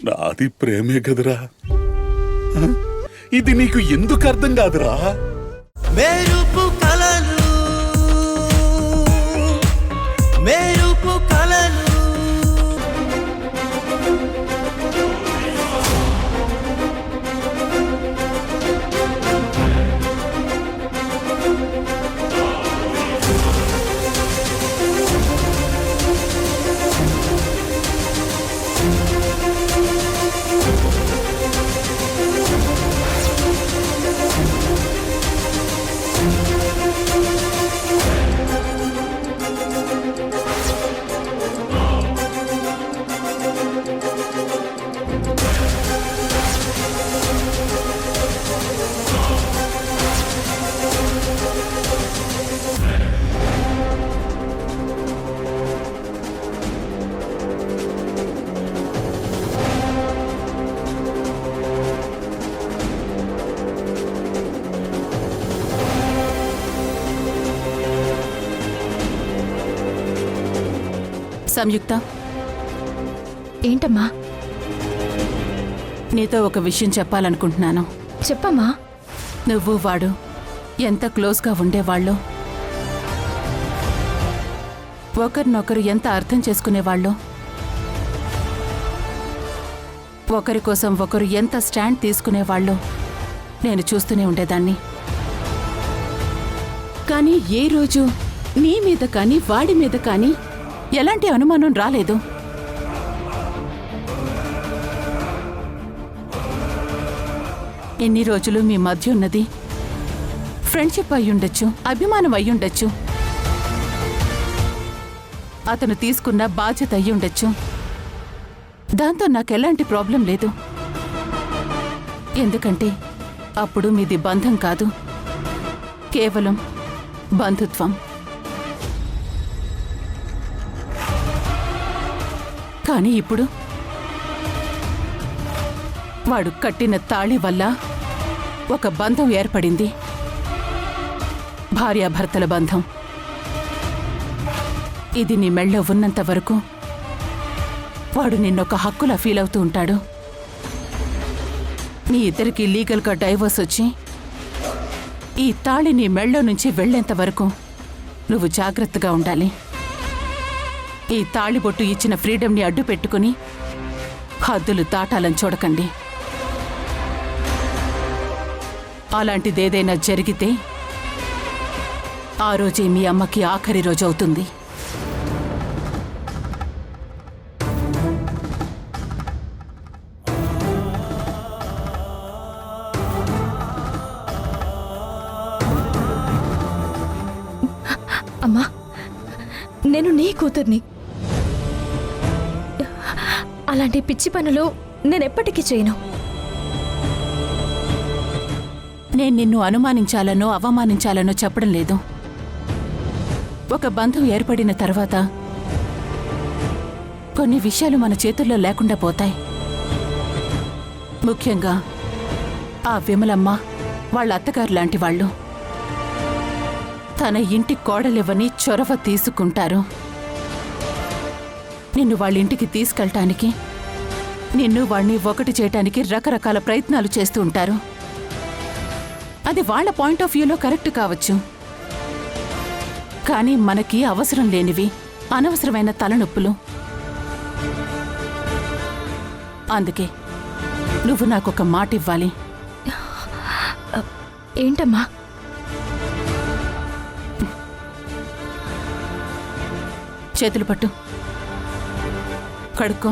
నాది ప్రేమే కదరా. ఇది నీకు ఎందుకు అర్థం కాదురా? మెరుపు కలలు మెరుపు కలలు సంయుక్త, ఏంటమ్మా? నీతో ఒక విషయం చెప్పాలనుకుంటున్నాను. చెప్పమ్మా. నువ్వు వాడు ఎంత క్లోజ్గా ఉండేవాళ్ళో, ఒకరినొకరు ఎంత అర్థం చేసుకునేవాళ్ళో, ఒకరి కోసం ఒకరు ఎంత స్టాండ్ తీసుకునేవాళ్ళో నేను చూస్తూనే ఉండేదాన్ని. కానీ ఏ రోజు నీ మీద కానీ వాడి మీద కానీ ఎలాంటి అనుమానం రాలేదు. ఎన్ని రోజులు మీ మధ్య ఉన్నది ఫ్రెండ్షిప్ అయ్యుండొచ్చు, అభిమానం అయ్యుండొచ్చు, అతను తీసుకున్న బాధ్యత అయ్యుండొచ్చు. దాంతో నాకెలాంటి ప్రాబ్లం లేదు. ఎందుకంటే అప్పుడు మీది బంధం కాదు, కేవలం బంధుత్వం. కానీ ఇప్పుడు వాడు కట్టిన తాళి వల్ల ఒక బంధం ఏర్పడింది, భార్యాభర్తల బంధం. ఇది నీ మెళ్ళో ఉన్నంత వరకు వాడు నిన్నొక హక్కులా ఫీల్ అవుతూ ఉంటాడు. మీ ఇద్దరికి లీగల్గా డైవర్స్ వచ్చి ఈ తాళి నీ మెళ్ళో నుంచి వెళ్లేంత వరకు నువ్వు జాగ్రత్తగా ఉండాలి. ఈ తాళిబొట్టు ఇచ్చిన ఫ్రీడమ్ని అడ్డు పెట్టుకుని హద్దులు దాటాలని చూడకండి. అలాంటిదేదైనా జరిగితే ఆ రోజే మీ అమ్మకి ఆఖరి రోజు అవుతుంది. అమ్మా, నేను నీ కూతుర్ని. అలాంటి పిచ్చి పనులు నేనెప్పటికీ చేయను. నేను నిన్ను అనుమానించాలనో అవమానించాలనో చెప్పడం లేదు. ఒక బంధం ఏర్పడిన తర్వాత కొన్ని విషయాలు మన చేతుల్లో లేకుండా పోతాయి. ముఖ్యంగా ఆ విమలమ్మ వాళ్ళ అత్తగారు లాంటి వాళ్ళు తన ఇంటి కోడలివ్వని చొరవ తీసుకుంటారు. నిన్ను వాళ్ళింటికి తీసుకెళ్ళటానికి, నిన్ను వాణ్ణి ఒకటి చేయటానికి రకరకాల ప్రయత్నాలు చేస్తూ ఉంటారు. అది వాళ్ళ పాయింట్ ఆఫ్ వ్యూలో కరెక్ట్ కావచ్చు, కానీ మనకి అవసరం లేనివి అనవసరమైన తలనొప్పులు. అందుకే నువ్వు నాకొక మాట ఇవ్వాలి. ఏంటమ్మా? చేతులు పట్టు, కడుక్కో.